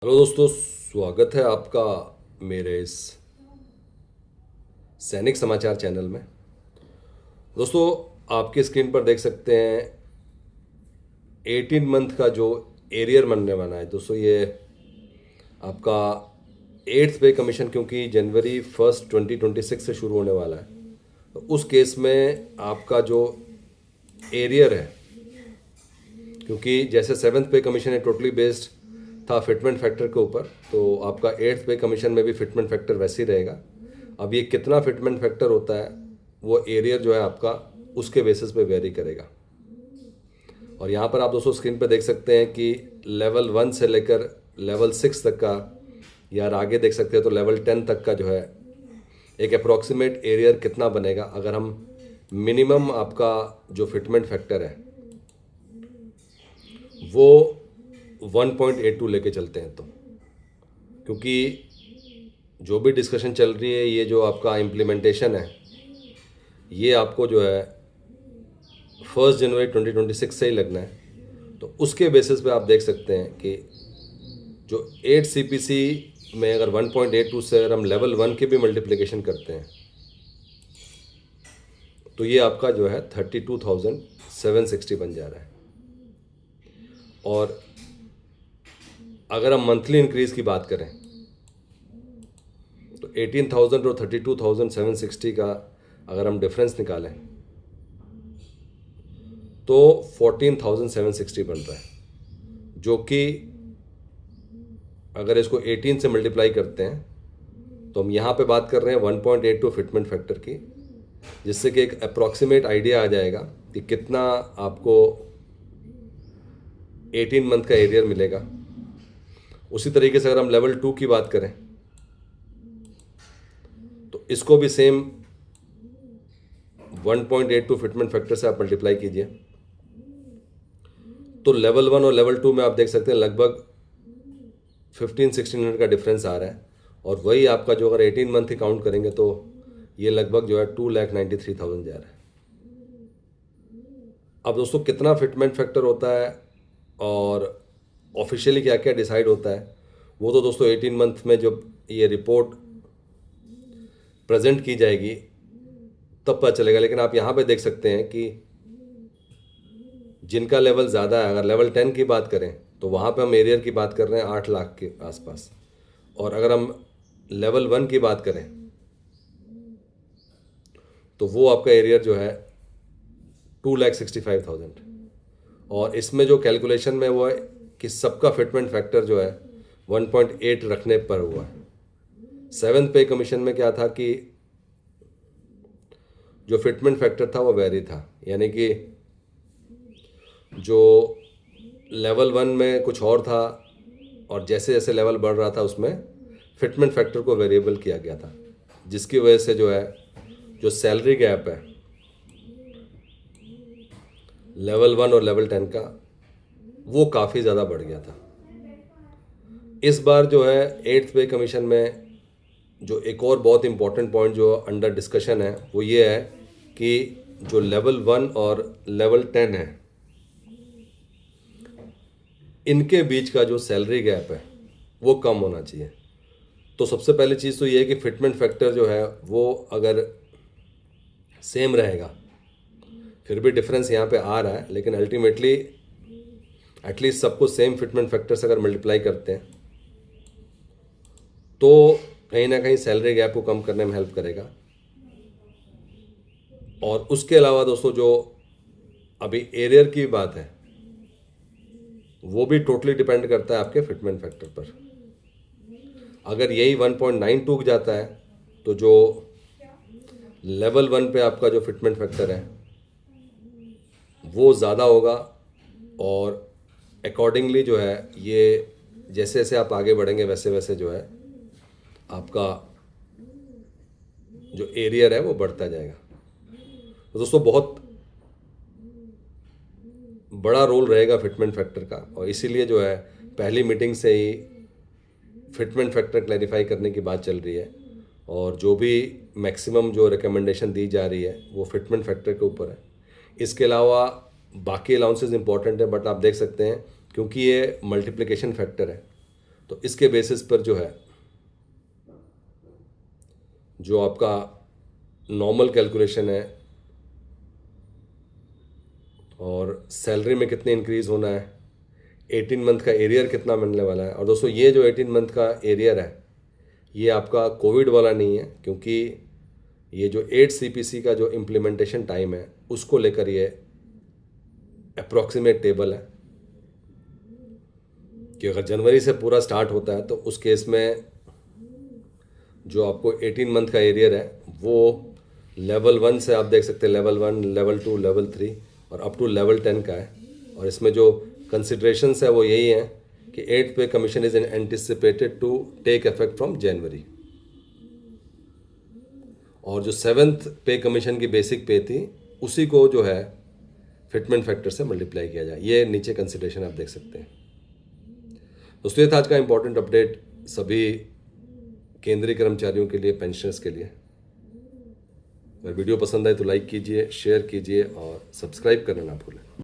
Hello दोस्तों, स्वागत है आपका मेरे इस सैनिक समाचार चैनल में। दोस्तों, आपकी स्क्रीन पर देख सकते हैं 18 मंथ का जो एरियर बनने वाला है। दोस्तों, ये आपका 8th पे कमीशन क्योंकि जनवरी 1 2026 से शुरू होने वाला है, तो उस केस में आपका जो एरियर है, क्योंकि जैसे 7th पे कमीशन है टोटली बेस्ड था फिटमेंट फैक्टर के ऊपर, तो आपका 8th पे कमीशन में भी फिटमेंट फैक्टर वैसे ही रहेगा। अब ये कितना फिटमेंट फैक्टर होता है वो एरियर जो है आपका उसके बेसिस पे वेरी करेगा। और यहाँ पर आप दोस्तों स्क्रीन पे देख सकते हैं कि लेवल 1 से लेकर लेवल 6 तक का, यार आगे देख सकते हैं तो लेवल 10 तक का जो है एक अप्रॉक्सीमेट एरियर कितना बनेगा अगर हम मिनिमम आपका जो फिटमेंट फैक्टर है वो 1.82 लेके चलते हैं। तो क्योंकि जो भी डिस्कशन चल रही है, ये जो आपका इम्प्लीमेंटेशन है ये आपको जो है 1 जनवरी 2026 से ही लगना है। तो उसके बेसिस पे आप देख सकते हैं कि जो 8 CPC में अगर 1.82 से अगर हम लेवल 1 की भी मल्टीप्लिकेशन करते हैं तो ये आपका जो है 32,760 बन जा रहा है। और अगर हम मंथली इंक्रीज की बात करें तो 18,000 और 32,760 का अगर हम डिफरेंस निकालें तो 14,760 बन रहा है, जो कि अगर इसको 18 से मल्टीप्लाई करते हैं तो हम यहाँ पे बात कर रहे हैं 1.82 फिटमेंट फैक्टर की, जिससे कि एक अप्रॉक्सीमेट आइडिया आ जाएगा कि कितना आपको 18 मंथ का एरियर मिलेगा। उसी तरीके से अगर हम लेवल 2 की बात करें तो इसको भी सेम 1.82 फिटमेंट फैक्टर से आप मल्टीप्लाई कीजिए, तो लेवल 1 और लेवल 2 में आप देख सकते हैं लगभग 1500-1600 का डिफरेंस आ रहा है। और वही आपका जो अगर 18 मंथ ही काउंट करेंगे तो ये लगभग जो है 2,93,000 जा रहा है। अब दोस्तों कितना फिटमेंट फैक्टर होता है और ऑफिशियली क्या क्या डिसाइड होता है वो तो दोस्तों 18 मंथ में जब ये रिपोर्ट प्रेजेंट की जाएगी तब पता चलेगा। लेकिन आप यहाँ पे देख सकते हैं कि जिनका लेवल ज़्यादा है, अगर लेवल 10 की बात करें तो वहाँ पे हम एरियर की बात कर रहे हैं 8 लाख के आसपास। और अगर हम लेवल 1 की बात करें तो वो आपका एरियर जो है 2,65,000। और इसमें जो कैलकुलेशन में वो है कि सबका फिटमेंट फैक्टर जो है 1.8 रखने पर हुआ है। 7th पे कमीशन में क्या था कि जो फिटमेंट फैक्टर था वो वेरी था, यानी कि जो लेवल 1 में कुछ और था और जैसे जैसे लेवल बढ़ रहा था उसमें फिटमेंट फैक्टर को वेरिएबल किया गया था, जिसकी वजह से जो है जो सैलरी गैप है लेवल 1 और लेवल 10 का वो काफ़ी ज़्यादा बढ़ गया था। इस बार जो है 8th पे कमीशन में जो एक और बहुत इंपॉर्टेंट पॉइंट जो अंडर डिस्कशन है वो ये है कि जो लेवल 1 और लेवल 10 है इनके बीच का जो सैलरी गैप है वो कम होना चाहिए। तो सबसे पहली चीज़ तो ये है कि फिटमेंट फैक्टर जो है वो अगर सेम रहेगा, फिर भी डिफरेंस यहाँ पे आ रहा है लेकिन अल्टीमेटली एटलीस्ट सबको सेम फिटमेंट फैक्टर से अगर मल्टीप्लाई करते हैं तो कहीं ना कहीं सैलरी गैप को कम करने में हेल्प करेगा। और उसके अलावा दोस्तों जो अभी एरियर की बात है वो भी टोटली डिपेंड करता है आपके फिटमेंट फैक्टर पर। अगर यही 1.92 जाता है तो जो लेवल 1 पे आपका जो फिटमेंट फैक्टर है वो ज़्यादा होगा। और अकॉर्डिंगली जो है ये जैसे जैसे आप आगे बढ़ेंगे वैसे वैसे जो है आपका जो एरियर है वो बढ़ता जाएगा। तो दोस्तों बहुत बड़ा रोल रहेगा फिटमेंट फैक्टर का, और इसीलिए जो है पहली मीटिंग से ही फिटमेंट फैक्टर क्लैरिफाई करने की बात चल रही है। और जो भी मैक्सिमम जो रिकमेंडेशन दी जा रही है वो फिटमेंट फैक्टर के ऊपर है। इसके अलावा बाकी अलाउंसेस इंपॉर्टेंट है, बट आप देख सकते हैं क्योंकि ये मल्टीप्लिकेशन फैक्टर है तो इसके बेसिस पर जो है, जो आपका नॉर्मल कैलकुलेशन है और सैलरी में कितने इंक्रीज होना है, 18 मंथ का एरियर कितना मिलने वाला है। और दोस्तों ये जो 18 मंथ का एरियर है ये आपका कोविड वाला नहीं है, क्योंकि ये जो 8 CPC का जो इम्प्लीमेंटेशन टाइम है उसको लेकर ये अप्रॉक्सीमेट टेबल है कि अगर जनवरी से पूरा स्टार्ट होता है तो उस केस में जो आपको 18 मंथ का एरियर है वो लेवल 1 से आप देख सकते हैं लेवल 1, लेवल 2, लेवल 3 और अप टू लेवल 10 का है। और इसमें जो कंसिडरेशंस है वो यही है कि 8th पे commission is anticipated to take effect from January, और जो 7th पे कमीशन की बेसिक पे थी उसी को जो है फिटमेंट फैक्टर से मल्टीप्लाई किया जाए। ये नीचे कंसिडरेशन आप देख सकते हैं। दोस्तों ये था आज का इंपॉर्टेंट अपडेट सभी केंद्रीय कर्मचारियों के लिए, पेंशनर्स के लिए। अगर वीडियो पसंद आए तो लाइक कीजिए, शेयर कीजिए और सब्सक्राइब करना ना भूलें।